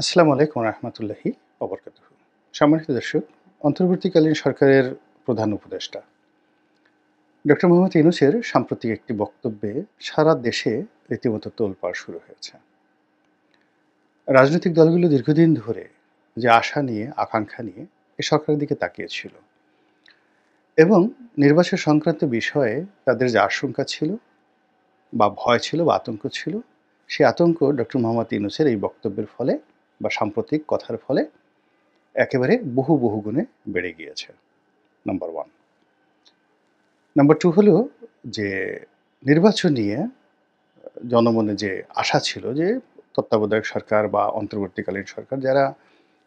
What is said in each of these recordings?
আসসালামু আলাইকুম রহমতুল্লাহি ওবরকাতুহু। সম্মানিত দর্শক, অন্তর্বর্তীকালীন সরকারের প্রধান উপদেষ্টা ডক্টর মোহাম্মদ ইউনূসের সাম্প্রতিক একটি বক্তব্যে সারা দেশে রীতিমতো তোলপাড় শুরু হয়েছে। রাজনৈতিক দলগুলো দীর্ঘদিন ধরে যে আশা নিয়ে আকাঙ্ক্ষা নিয়ে এ সরকারের দিকে তাকিয়েছিল এবং নির্বাচন সংক্রান্ত বিষয়ে তাদের যে আশঙ্কা ছিল বা ভয় ছিল বা আতঙ্ক ছিল, সেই আতঙ্ক ডক্টর মোহাম্মদ ইউনূসের এই বক্তব্যের ফলে বা সাম্প্রতিক কথার ফলে একেবারে বহু গুণে বেড়ে গিয়েছে। নাম্বার 1। নাম্বার 2 হলো যে নির্বাচন নিয়ে জনমনে যে আশা ছিল যে তত্ত্বাবধায়ক সরকার বা অন্তর্বর্তীকালীন সরকার যারা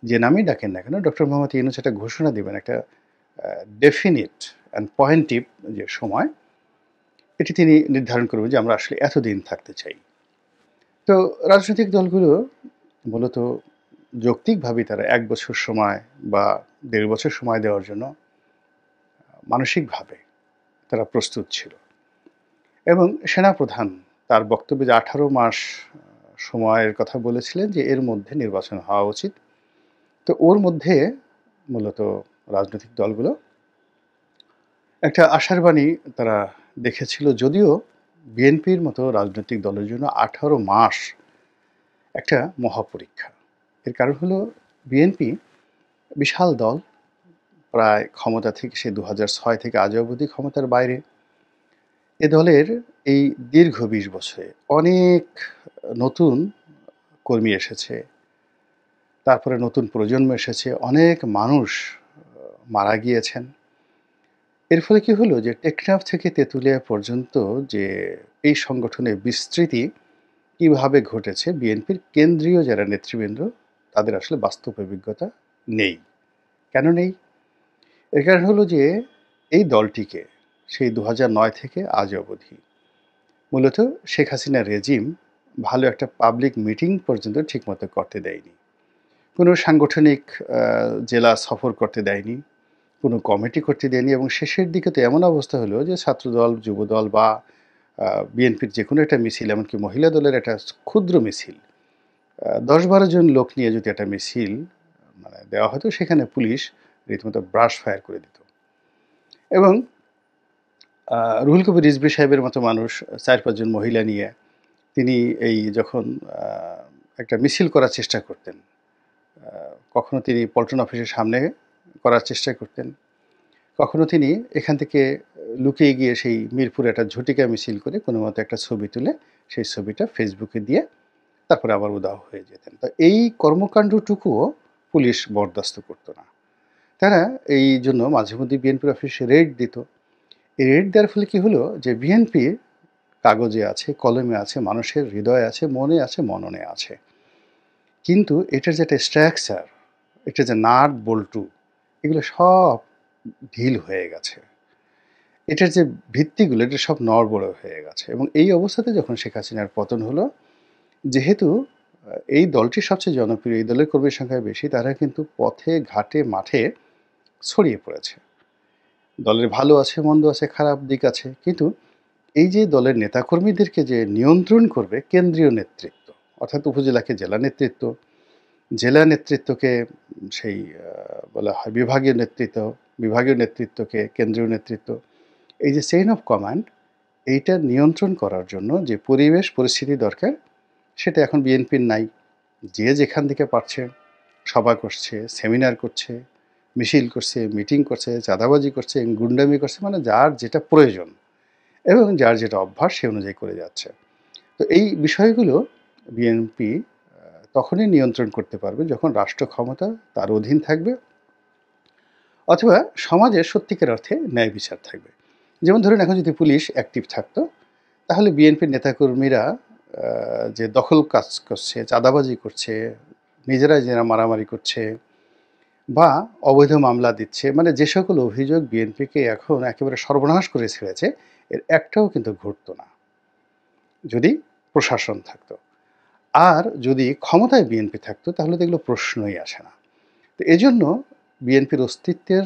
যে নামেই ডাকেন না কেন, ডক্টর মোহাম্মদ ইউনূস একটা ঘোষণা দিবেন, একটা ডেফিনিট অ্যান্ড পয়েন্টিভ যে সময়, এটি তিনি নির্ধারণ করবেন যে আমরা আসলে এতদিন থাকতে চাই। তো রাজনৈতিক দলগুলো মূলত যৌক্তিকভাবেই তারা ১ বছর সময় বা ১.৫ বছর সময় দেওয়ার জন্য মানসিকভাবে তারা প্রস্তুত ছিল। এবং সেনাপ্রধান তার বক্তব্যে যে ১৮ মাস সময়ের কথা বলেছিলেন যে এর মধ্যে নির্বাচন হওয়া উচিত। তো ওর মধ্যে মূলত রাজনৈতিক দলগুলো একটা আশার বাণী তারা দেখেছিল। যদিও বিএনপির মতো রাজনৈতিক দলের জন্য ১৮ মাস একটা মহাপরীক্ষা। এর কারণ হলো বিএনপি বিশাল দল, প্রায় ক্ষমতা থেকে সে ২০০৬ থেকে আজ অবধি ক্ষমতার বাইরে। এ দলের এই দীর্ঘ ২০ বছরে অনেক নতুন কর্মী এসেছে, তারপরে নতুন প্রজন্ম এসেছে, অনেক মানুষ মারা গিয়েছেন। এর ফলে কি হলো যে টেকনাফ থেকে তেঁতুলিয়া পর্যন্ত যে এই সংগঠনের বিস্তৃতি কিভাবে ঘটেছে, বিএনপির কেন্দ্রীয় যারা নেতৃবৃন্দ তাদের আসলে বাস্তব অভিজ্ঞতা নেই। কেন নেই? এর কারণ হলো যে এই দলটিকে সেই ২০০৯ থেকে আজ অবধি মূলত শেখ হাসিনার রেজিম ভালো একটা পাবলিক মিটিং পর্যন্ত ঠিকমতো করতে দেয়নি। কোনো সাংগঠনিক জেলা সফর করতে দেয়নি, কোনো কমিটি করতে দেয়নি, এবং শেষের দিকে তো এমন অবস্থা হলো যে ছাত্রদল, যুবদল বা বিএনপির যেকোনো একটা মিছিল, এমনকি মহিলা দলের একটা ক্ষুদ্র মিছিল, ১০-১২ জন লোক নিয়ে যদি একটা মিছিল মানে দেওয়া হতো, সেখানে পুলিশ রীতিমতো ব্রাশ ফায়ার করে দিত। এবং রুহুল কবির রিজভী সাহেবের মতো মানুষ ৪-৫ জন মহিলা নিয়ে তিনি এই যখন একটা মিছিল করার চেষ্টা করতেন, কখনো তিনি পল্টন অফিসের সামনে করার চেষ্টা করতেন, কখনো তিনি এখান থেকে লুকিয়ে গিয়ে সেই মিরপুরে একটা ঝটিকা মিছিল করে কোনো মতো একটা ছবি তুলে সেই ছবিটা ফেসবুকে দিয়ে তারপরে আবার উধাও হয়ে যেতেন। তো এই কর্মকাণ্ডটুকুও পুলিশ বরদাস্ত করতো না। তারা এই জন্য মাঝে মধ্যে বিএনপির অফিসে রেড দিত। এই রেড দেওয়ার ফলে কি হলো যে বিএনপির কাগজে আছে, কলমে আছে, মানুষের হৃদয়ে আছে, মনে আছে, মননে আছে। কিন্তু এটার যে একটা স্ট্রাকচার, এটা যে নাট বল্টু, এগুলো সব ঢিল হয়ে গেছে। এটার যে ভিত্তিগুলো, এটা সব নড়বড়ে হয়ে গেছে। এবং এই অবস্থাতে যখন শেখ হাসিনার পতন হলো, যেহেতু এই দলটি সবচেয়ে জনপ্রিয়, এই দলের কর্মীর সংখ্যা বেশি, তারা কিন্তু পথে ঘাটে মাঠে ছড়িয়ে পড়েছে। দলের ভালো আছে, মন্দ আছে, খারাপ দিক আছে, কিন্তু এই যে দলের নেতাকর্মীদেরকে যে নিয়ন্ত্রণ করবে কেন্দ্রীয় নেতৃত্ব, অর্থাৎ উপজেলাকে জেলা নেতৃত্ব, জেলা নেতৃত্বকে সেই বলা হয় বিভাগীয় নেতৃত্ব, বিভাগীয় নেতৃত্বকে কেন্দ্রীয় নেতৃত্ব, এই যে চেইন অফ কমান্ড, এইটা নিয়ন্ত্রণ করার জন্য যে পরিবেশ পরিস্থিতি দরকার, সেটা এখন বিএনপির নাই। যে যেখান থেকে পারছে সভা করছে, সেমিনার করছে, মিছিল করছে, মিটিং করছে, চাঁদাবাজি করছে, গুন্ডামি করছে, মানে যার যেটা প্রয়োজন এবং যার যেটা অভ্যাস সে অনুযায়ী করে যাচ্ছে। তো এই বিষয়গুলো বিএনপি তখনই নিয়ন্ত্রণ করতে পারবে যখন রাষ্ট্র ক্ষমতা তার অধীন থাকবে, অথবা সমাজে সত্যিকার অর্থে ন্যায় বিচার থাকবে। যেমন ধরুন, এখন যদি পুলিশ অ্যাক্টিভ থাকতো, তাহলে বিএনপির নেতাকর্মীরা যে দখল কাজ করছে, চাঁদাবাজি করছে, নিজেরাই যারা মারামারি করছে বা অবৈধ মামলা দিচ্ছে, মানে যে সকল অভিযোগ বিএনপিকে এখন একেবারে সর্বনাশ করে ছেড়েছে, এর একটাও কিন্তু ঘটতো না যদি প্রশাসন থাকতো। আর যদি ক্ষমতায় বিএনপি থাকতো, তাহলে তো এগুলো প্রশ্নই আসে না। তো এজন্য বিএনপির অস্তিত্বের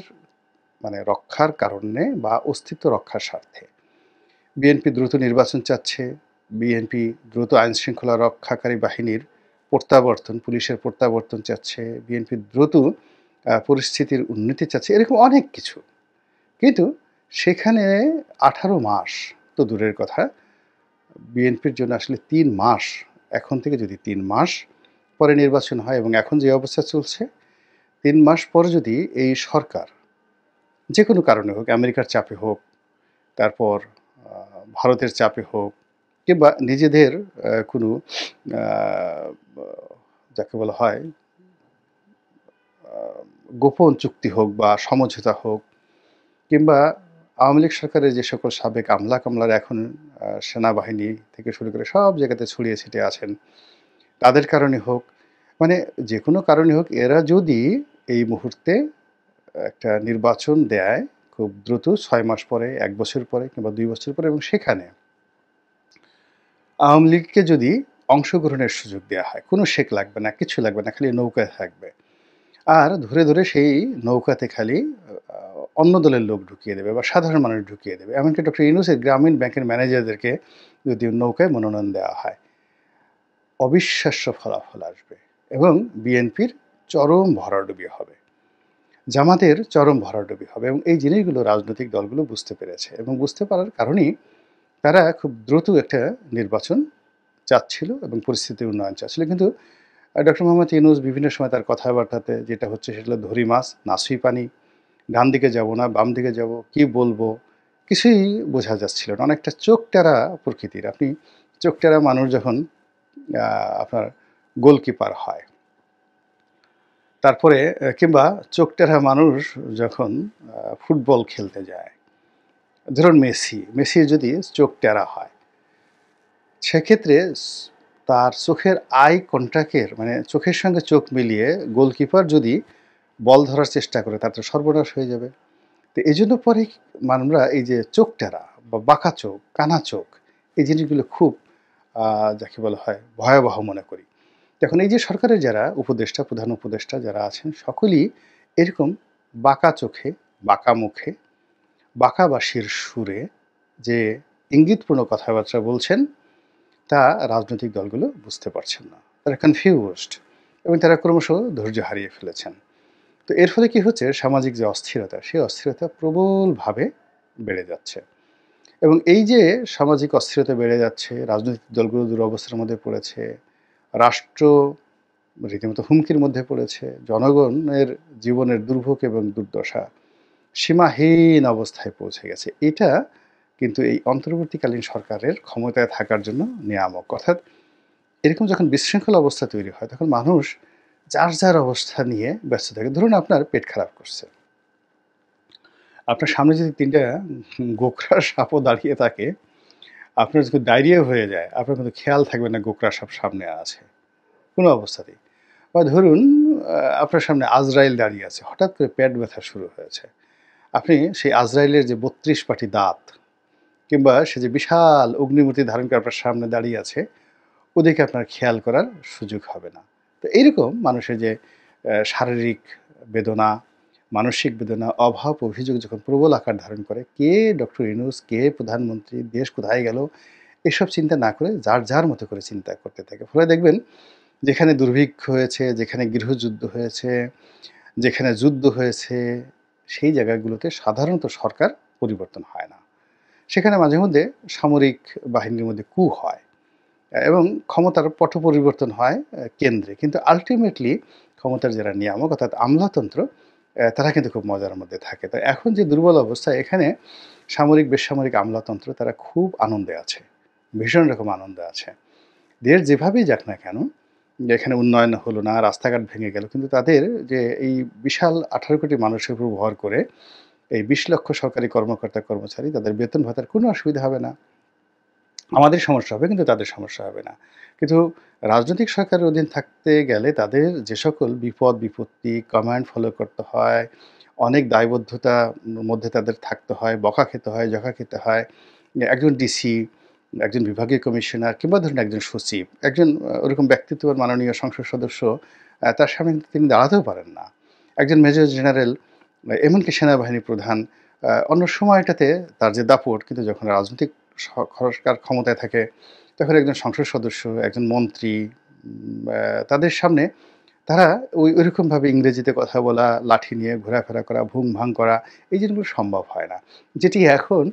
মানে রক্ষার কারণে বা অস্তিত্ব রক্ষার স্বার্থে বিএনপি দ্রুত নির্বাচন চাচ্ছে, বিএনপি দ্রুত আইনশৃঙ্খলা রক্ষাকারী বাহিনীর প্রত্যাবর্তন, পুলিশের প্রত্যাবর্তন চাচ্ছে, বিএনপি দ্রুত পরিস্থিতির উন্নতি চাচ্ছে, এরকম অনেক কিছু। কিন্তু সেখানে 18 মাস তো দূরের কথা, বিএনপির জন্য আসলে ৩ মাস, এখন থেকে যদি ৩ মাস পরে নির্বাচন হয় এবং এখন যে অবস্থা চলছে, ৩ মাস পরে যদি এই সরকার যে কোনো কারণে হোক, আমেরিকার চাপে হোক, তারপর ভারতের চাপে হোক, কিংবা নিজেদের কোনো যাকে বলা হয় গোপন চুক্তি হোক বা সমঝোতা হোক, কিংবা আওয়ামী লীগ সরকারের যে সকল সাবেক আমলা কামলারা এখন সেনাবাহিনী থেকে শুরু করে সব জায়গাতে ছড়িয়ে ছিটিয়ে আছেন, তাদের কারণে হোক, মানে যে কোনো কারণে হোক, এরা যদি এই মুহূর্তে একটা নির্বাচন দেয় খুব দ্রুত ৬ মাস পরে, ১ বছর পরে কিংবা ২ বছর পরে, এবং সেখানে আওয়ামী লীগকে যদি অংশগ্রহণের সুযোগ দেওয়া হয়, কোনো শেক লাগবে না, কিছু লাগবে না, খালি নৌকায় থাকবে, আর ধরে ধরে সেই নৌকাতে খালি অন্য দলের লোক ঢুকিয়ে দেবে বা সাধারণ মানুষ ঢুকিয়ে দেবে। এমনকি ডক্টর ইউনূসের গ্রামীণ ব্যাংকের ম্যানেজারদেরকে যদি নৌকায় মনোনয়ন দেওয়া হয়, অবিশ্বাস্য ফলাফল আসবে এবং বিএনপির চরম ভরাডুবি হবে, জামাতের চরম ভরাডুবি হবে, এবং এই জিনিসগুলো রাজনৈতিক দলগুলো বুঝতে পেরেছে এবং বুঝতে পারার কারণেই তারা খুব দ্রুত একটা নির্বাচন চাচ্ছিল এবং পরিস্থিতির উন্নয়ন চাচ্ছিল। কিন্তু ডক্টর মোহাম্মদ ইউনূস বিভিন্ন সময় তার কথাবার্তাতে যেটা হচ্ছে সেটা হলো ধরি মাছ নাসুই পানি, ডান দিকে যাব না বাম দিকে যাব, কি বলবো কিছুই বোঝা যাচ্ছিল না। অনেকটা চোখ টেরা প্রকৃতির। আপনি চোখ টেরা মানুষ যখন আপনার গোলকিপার হয়, তারপরে কিংবা চোখ টেরা মানুষ যখন ফুটবল খেলতে যায়, ধরুন মেসি যদি চোখ টেরা হয়, সেক্ষেত্রে তার চোখের আই কন্ট্যাক্টের মানে চোখের সঙ্গে চোখ মিলিয়ে গোলকিপার যদি বল ধরার চেষ্টা করে, তার তো সর্বনাশ হয়ে যাবে। তো এই জন্য পরে আমরা এই যে চোখ টেরা বা বাঁকা চোখ, কানা চোখ, এই জিনিসগুলো খুব যাকে বলা হয় ভয়াবহ মনে করি। এখন এই যে সরকারের যারা উপদেষ্টা, প্রধান উপদেষ্টা যারা আছেন, সকলেই এরকম বাঁকা চোখে, বাঁকা মুখে, বাঁকা বাঁশির সুরে যে ইঙ্গিতপূর্ণ কথাবার্তা বলছেন, তা রাজনৈতিক দলগুলো বুঝতে পারছেন না। তারা কনফিউজড এবং তারা ক্রমশ ধৈর্য হারিয়ে ফেলেছেন। তো এর ফলে কি হচ্ছে, সামাজিক যে অস্থিরতা, সেই অস্থিরতা প্রবলভাবে বেড়ে যাচ্ছে, এবং এই যে সামাজিক অস্থিরতা বেড়ে যাচ্ছে, রাজনৈতিক দলগুলো দুরবস্থার মধ্যে পড়েছে, রাষ্ট্র রীতিমতো হুমকির মধ্যে পড়েছে, জনগণের জীবনের দুর্ভোগ এবং দুর্দশা সীমাহীন অবস্থায় পৌঁছে গেছে। এটা কিন্তু এই অন্তর্বর্তীকালীন সরকারের ক্ষমতায় থাকার জন্য নিয়ামক। অর্থাৎ এরকম যখন বিশৃঙ্খল অবস্থা তৈরি হয়, তখন মানুষ যার যার অবস্থা নিয়ে ব্যস্ত থাকে। ধরুন আপনার পেট খারাপ করছে, আপনার সামনে যদি ৩টা গোখরা সাপও দাঁড়িয়ে থাকে, আপনার যদি ডায়রিয়া হয়ে যায়, আপনার কিন্তু খেয়াল থাকবে না গোখরা সাপ সামনে আছে কোনো অবস্থাতেই। বা ধরুন আপনার সামনে আজরাইল দাঁড়িয়ে আছে, হঠাৎ করে পেট ব্যথা শুরু হয়েছে, আপনি সেই আজরাইলের যে ৩২ পাটি দাঁত, কিংবা সে যে বিশাল অগ্নিমূর্তি ধারণ করে আপনার সামনে দাঁড়িয়ে আছে, ওদিকে আপনার খেয়াল করার সুযোগ হবে না। তো এইরকম মানুষের যে শারীরিক বেদনা, মানসিক বেদনা, অভাব অভিযোগ যখন প্রবল আকার ধারণ করে, কে ডক্টর ইউনূস, কে প্রধানমন্ত্রী, দেশ কোথায় গেল, এসব চিন্তা না করে যার যার মতো করে চিন্তা করতে থাকে। ফলে দেখবেন যেখানে দুর্ভিক্ষ হয়েছে, যেখানে গৃহযুদ্ধ হয়েছে, যেখানে যুদ্ধ হয়েছে, সেই জায়গাগুলোতে সাধারণত সরকার পরিবর্তন হয় না। সেখানে মাঝে মধ্যে সামরিক বাহিনীর মধ্যে কূ হয় এবং ক্ষমতার পট পরিবর্তন হয় কেন্দ্রে, কিন্তু আলটিমেটলি ক্ষমতার যারা নিয়ামক অর্থাৎ আমলাতন্ত্র, তারা কিন্তু খুব মজার মধ্যে থাকে। তো এখন যে দুর্বল অবস্থা, এখানে সামরিক বেসামরিক আমলাতন্ত্র তারা খুব আনন্দে আছে, ভীষণ রকম আনন্দে আছে। দেশ যেভাবেই যাক না কেন, যে এখানে উন্নয়ন হলো না, রাস্তাঘাট ভেঙে গেল, কিন্তু তাদের যে এই বিশাল ১৮ কোটি মানুষের উপর ভর করে এই ২০ লক্ষ সরকারি কর্মকর্তা কর্মচারী, তাদের বেতন ভাতার কোনো অসুবিধা হবে না। আমাদের সমস্যা হবে কিন্তু তাদের সমস্যা হবে না। কিন্তু রাজনৈতিক সরকারের অধীন থাকতে গেলে তাদের যে সকল বিপদ বিপত্তি, কমান্ড ফলো করতে হয়, অনেক দায়বদ্ধতার মধ্যে তাদের থাকতে হয়, বকা খেতে হয়, জখা খেতে হয়। একজন ডিসি, একজন বিভাগীয় কমিশনার, কিংবা ধরুন একজন সচিব, একজন ওরকম ব্যক্তিত্ববান মাননীয় সংসদ সদস্য, তার সামনে কিন্তু তিনি দাঁড়াতেও পারেন না। একজন মেজর জেনারেল, এমনকি সেনাবাহিনী প্রধান, অন্য সময়টাতে তার যে দাপট, কিন্তু যখন রাজনৈতিক সরকার ক্ষমতায় থাকে, তখন একজন সংসদ সদস্য, একজন মন্ত্রী, তাদের সামনে তারা ওইরকমভাবে ইংরেজিতে কথা বলা, লাঠি নিয়ে ঘোরাফেরা করা, ভুং-ভাং করা এই জিনিসগুলো সম্ভব হয় না। যেটি এখন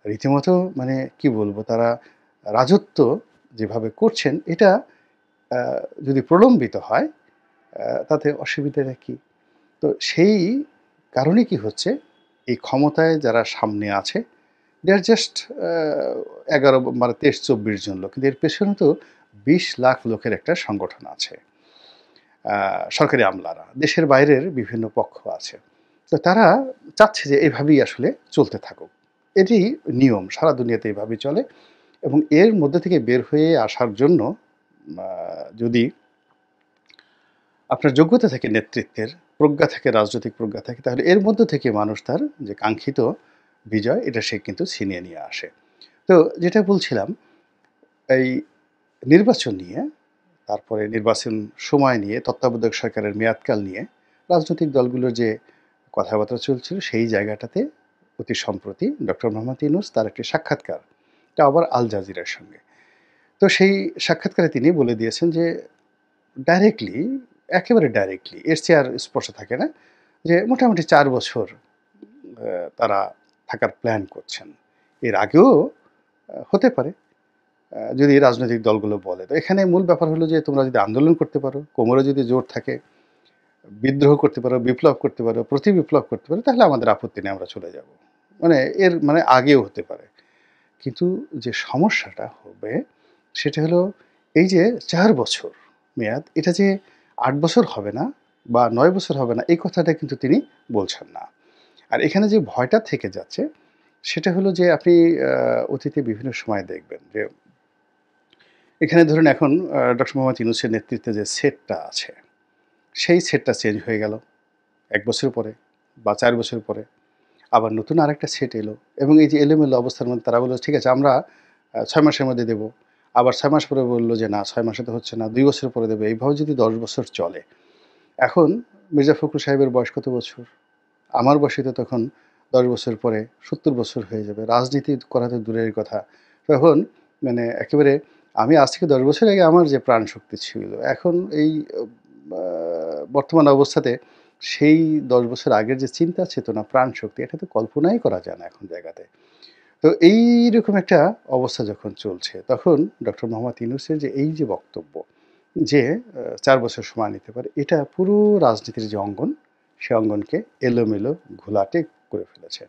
রীতিমতো মানে কি বলবো তারা রাজত্ব যেভাবে করছেন এটা আ যদি প্রলম্বিত হয় তাতে অসুবিধাটা কি? তো সেই কারণে কি হচ্ছে এই ক্ষমতায় যারা সামনে আছে দে আর জাস্ট আ ১১ মানে ২৩-২৪ জন লোক। কিন্তু এর পেছনে তো ২০ লাখ লোকের একটা সংগঠন আছে। সরকারি আমলারা। দেশের বাইরের বিভিন্ন পক্ষ আছে। তো তারা চাচ্ছে যে এভাবেই আসলে চলতে থাকুক। এটি নিয়ম। সারা দুনিয়াতে এভাবেই চলে এবং এর মধ্যে থেকে বের হয়ে আসার জন্য আ যদি আপনার যোগ্যতা থাকে নেতৃত্বের, প্রজ্ঞা থাকে, রাজনৈতিক প্রজ্ঞা থাকে তাহলে এর মধ্য থেকে মানুষ তার যে কাঙ্ক্ষিত বিজয় এটা সে কিন্তু ছিনিয়ে নিয়ে আসে। তো যেটা বলছিলাম এই নির্বাচন নিয়ে, তারপরে নির্বাচন সময় নিয়ে, তত্ত্বাবধায়ক সরকারের মেয়াদকাল নিয়ে রাজনৈতিক দলগুলোর যে কথাবার্তা চলছিল সেই জায়গাটাতে অতি সম্প্রতি ডক্টর মোহাম্মদ ইউনূস তার একটি সাক্ষাৎকার, এটা আবার আল জাজিরার সঙ্গে। তো সেই সাক্ষাৎকারে তিনি বলে দিয়েছেন যে ডাইরেক্টলি, একেবারে ডাইরেক্টলি এর চেয়ে আর স্পষ্ট থাকে না যে মোটামুটি ৪ বছর তারা থাকার প্ল্যান করছেন। এর আগেও হতে পারে যদি রাজনৈতিক দলগুলো বলে। তো এখানে মূল ব্যাপার হলো যে তোমরা যদি আন্দোলন করতে পারো, কোমরে যদি জোর থাকে, বিদ্রোহ করতে পারো, বিপ্লব করতে পারো, প্রতিবিপ্লব করতে পারো তাহলে আমাদের আপত্তি নেই, আমরা চলে যাব। মানে এর মানে আগেও হতে পারে। কিন্তু যে সমস্যাটা হবে সেটা হলো এই যে ৪ বছর মেয়াদ এটা যে ৮ বছর হবে না বা ৯ বছর হবে না এই কথাটা কিন্তু তিনি বলছেন না। আর এখানে যে ভয়টা থেকে যাচ্ছে সেটা হলো যে আপনি অতীতে বিভিন্ন সময় দেখবেন যে এখানে ধরুন এখন ডক্টর মোহাম্মদ ইউনূসের নেতৃত্বে যে সেটটা আছে, সেই সেটটা চেঞ্জ হয়ে গেল ১ বছর পরে বা ৪ বছর পরে। আবার নতুন আরেকটা সেট এলো এবং এই যে এলোমেলো অবস্থার মধ্যে তারা বলল, "ঠিক আছে আমরা ৬ মাসের মধ্যে দেব।" আবার ৬ মাস পরে বলল যে, "না ৬ মাসে তো হচ্ছে না, ২ বছর পরে দেব।" এইভাবে যদি ১০ বছর চলে, এখন মির্জা ফখরুল সাহেবের বয়স কত বছর? আমার বয়সই তো তখন ১০ বছর পরে ৭০ বছর হয়ে যাবে। রাজনীতি করা তো দূরের কথা। তখন মানে একেবারে আমি আজ থেকে ১০ বছর আগে আমার যে প্রাণশক্তি ছিল, এখন এই আ বর্তমান অবস্থাতে সেই ১০ বছর আগের যে চিন্তা চেতনা, প্রাণশক্তি এটা তো কল্পনাই করা যায় না এখন জায়গাতে। তো এইরকম একটা অবস্থা যখন চলছে, তখন ডক্টর মোহাম্মদ ইউনূসের যে এই যে বক্তব্য যে ৪ বছর সময় নিতে পারে, এটা পুরো রাজনীতির যে অঙ্গন, সে অঙ্গনকে এলোমেলো ঘোলাটে করে ফেলেছে।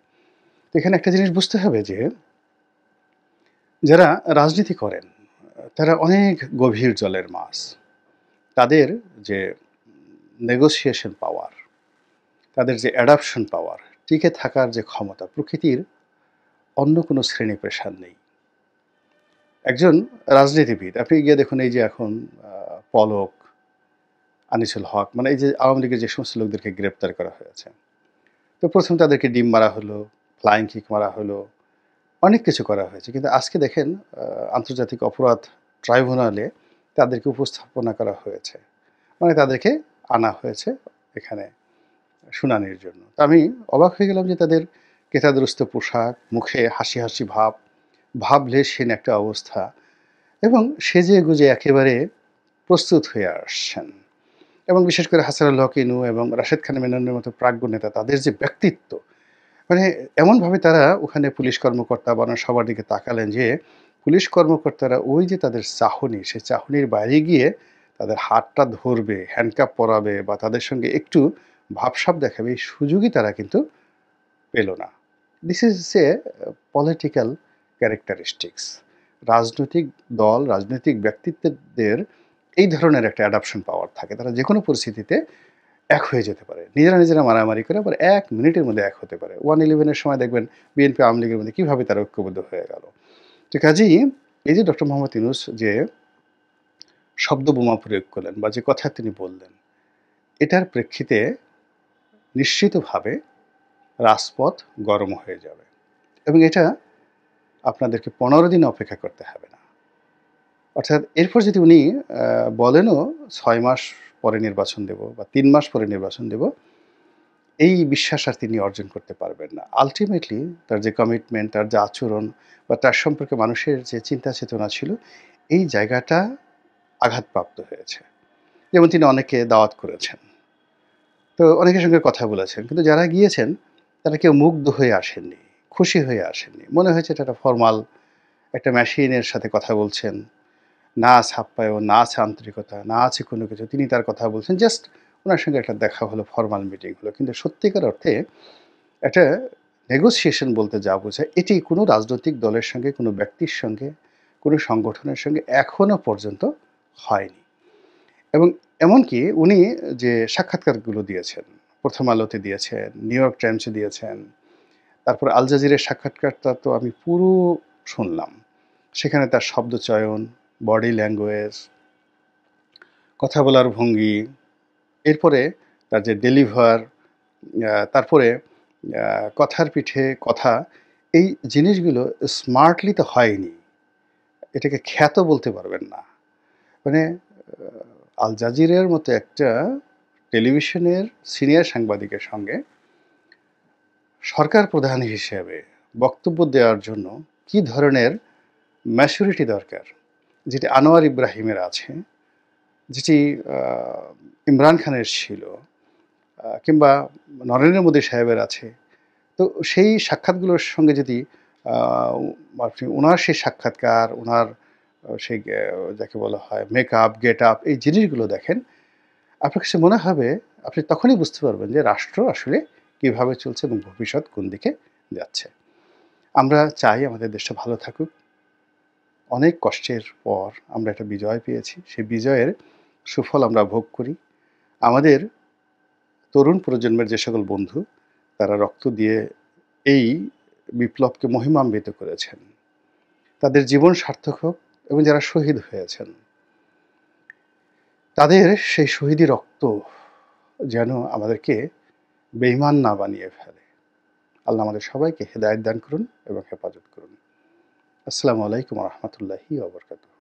তো এখানে একটা জিনিস বুঝতে হবে যে, যারা রাজনীতি করেন, তারা অনেক গভীর জলের মাছ। তাদের যে নেগোশিয়েশন পাওয়ার, তাদের যে অ্যাডাপশন পাওয়ার, টিকে থাকার যে ক্ষমতা, প্রকৃতির অন্য কোনো শ্রেণী-পেশার নেই। একজন রাজনীতিবিদ, আপনি গিয়ে দেখুন এই যে এখন আ পলক, আনিসুল হক মানে এই যে আওয়ামী লীগের যে সমস্ত লোকদেরকে গ্রেপ্তার করা হয়েছে। তো ১ম তাদেরকে ডিম মারা হলো, ফ্লাইং কিক মারা হলো, অনেক কিছু করা হয়েছে। কিন্তু আজকে দেখেন আন্তর্জাতিক অপরাধ ট্রাইব্যুনালে তাদেরকে উপস্থাপনা করা হয়েছে। মানে তাদেরকে আনা হয়েছে এখানে শুনানির জন্য। তো আমি অবাক হয়ে গেলাম যে তাদের কেতাদুরস্ত পোশাক, মুখে হাসি, হাসি ভাব, ভাবলেশহীন একটা অবস্থা এবং সেজে-গুজে একেবারে প্রস্তুত হয়ে আসছেন। এবং বিশেষ করে হাসানুল হক ইনু এবং রাশেদ খান মেননের মতো প্রাজ্ঞ নেতা তাদের যে ব্যক্তিত্ব, মানে এমনভাবে তারা ওখানে পুলিশ কর্মকর্তা বনাম সবার দিকে তাকালেন যে পুলিশ কর্মকর্তারা ওই যে তাদের চাহনি, সেই চাহনির বাইরে গিয়ে তাদের হাতটা ধরবে, হ্যান্ডকাপ পরাবে বা তাদের সঙ্গে একটু ভাবসাব দেখাবে এই সুযোগই তারা কিন্তু পেল না। This is a political characteristics. রাজনৈতিক দল, রাজনৈতিক ব্যক্তিত্বদের এই ধরনের একটা অ্যাডাপশন পাওয়ার থাকে। তারা যেকোনো পরিস্থিতিতে এক হয়ে যেতে পারে। নিজেরা মারামারি করে আবার ১ মিনিটের মধ্যে এক হতে পারে। 111 এর সময় দেখবেন বিএনপি আওয়ামী লীগের মধ্যে কিভাবে তারা ঐক্যবদ্ধ হয়ে গেল। তো কাজেই এই যে ডক্টর মোহাম্মদ ইউনূস যে শব্দ বোমা প্রয়োগ করলেন বা যে কথা তিনি বললেন, এটার প্রেক্ষিতে নিশ্চিতভাবে রাজপথ গরম হয়ে যাবে এবং এটা আপনাদেরকে ১৫ দিন অপেক্ষা করতে হবে না। অর্থাৎ এরপর যদি উনি বলেনও ৬ মাস পরে নির্বাচন দেব বা ৩ মাস পরে নির্বাচন দেব, এই বিশ্বাস আর তিনি অর্জন করতে পারবেন না। আল্টিমেটলি তার যে কমিটমেন্ট, তার যে আচরণ বা তার সম্পর্কে মানুষের যে চিন্তা চেতনা ছিল, এই জায়গাটা আঘাতপ্রাপ্ত হয়েছে। যেমন তিনি অনেককে দাওয়াত করেছেন। তো অনেকের সঙ্গে কথা বলেছেন। কিন্তু যারা গিয়েছেন তারা কেউ মুগ্ধ হয়ে আসেননি, খুশি হয়ে আসেননি। মনে হয়েছে এটা একটা ফরমাল একটা মেশিনের সাথে কথা বলছেন। না আছে আপ্যায়ন, না আছে আন্তরিকতা, না আছে কোনো কিছু। তিনি তার কথা বলছেন। জাস্ট উনার সঙ্গে একটা দেখা হলো, ফরমাল মিটিং হলো। কিন্তু সত্যিকার অর্থে একটা নেগোসিয়েশন বলতে যা বোঝায়, এটি কোনো রাজনৈতিক দলের সঙ্গে, কোনো ব্যক্তির সঙ্গে, কোনো সংগঠনের সঙ্গে এখনো পর্যন্ত হয়নি। এবং এমনকি উনি যে সাক্ষাৎকারগুলো দিয়েছেন, 'প্রথম আলোতে' দিয়েছেন, 'নিউ ইয়র্ক টাইমসে' দিয়েছেন, তারপর 'আল জাজিরার' সাক্ষাৎকারটা তো আমি পুরো শুনলাম। সেখানে তার শব্দচয়ন, বডি ল্যাঙ্গুয়েজ, কথা বলার ভঙ্গি, এরপরে তার যে ডেলিভার, তারপরে কথার পিঠে কথা, এই জিনিসগুলো স্মার্টলি তো হয়নি। এটাকে খ্যাত বলতে পারবেন না। মানে আল জাজিরার মতো একটা টেলিভিশনের সিনিয়র সাংবাদিকের সঙ্গে সরকার প্রধান হিসেবে বক্তব্য দেওয়ার জন্য কি ধরনের ম্যাচুরিটি দরকার, যেটি আনোয়ার ইব্রাহিমের আছে, যেটি ইমরান খানের ছিল, কিংবা নরেন্দ্র মোদী সাহেবের আছে। তো সেই সাক্ষাৎগুলোর সঙ্গে যদি আপনি ওনার সেই সাক্ষাৎকার, ওনার সেই যাকে বলা হয় মেকআপ, গেট আপ, এই জিনিসগুলো দেখেন, আপনার কাছে মনে হবে, আপনি তখনই বুঝতে পারবেন যে রাষ্ট্র আসলে কীভাবে চলছে এবং ভবিষ্যৎ কোন দিকে যাচ্ছে। আমরা চাই আমাদের দেশটা ভালো থাকুক। অনেক কষ্টের পর আমরা একটা বিজয় পেয়েছি। সেই বিজয়ের সুফল আমরা ভোগ করি। আমাদের তরুণ প্রজন্মের যে সকল বন্ধু তারা রক্ত দিয়ে এই বিপ্লবকে মহিমান্বিত করেছেন, তাদের জীবন সার্থক হোক। এবং যারা শহীদ হয়েছেন তাদের সেই শহীদি রক্ত যেন আমাদেরকে বেঈমান না বানিয়ে ফেলে। আল্লাহ আমাদের সবাইকে হেদায়েত দান করুন এবং হেফাজত করুন। আসসালামু আলাইকুম ওয়া রাহমাতুল্লাহি ওয়া বারাকাতুহু।